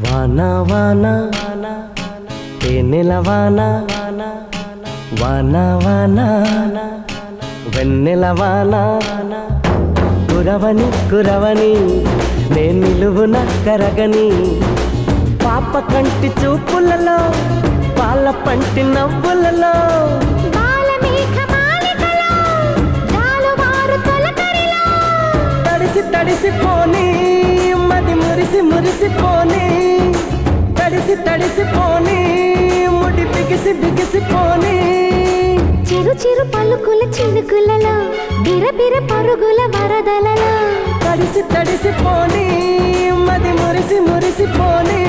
వాన వాన తేనెల వాన వాన వాన వెన్నెల వాన కురవని కురవని నే నిలువున కరగని పాప కంటి చూపులలో పాల పంటి నవ్వులలో తడిసి తడిసిపోని మది మురిసి మురిసిపోని తడిసి తడిసిపోని ముడి బిగిసి బిగిసిపోని చిరు చిరు పలుకుల చినుకులలో బిరబిర పరుగుల వరదలలో తడిసి తడిసిపోని మది మురిసి మురిసిపోని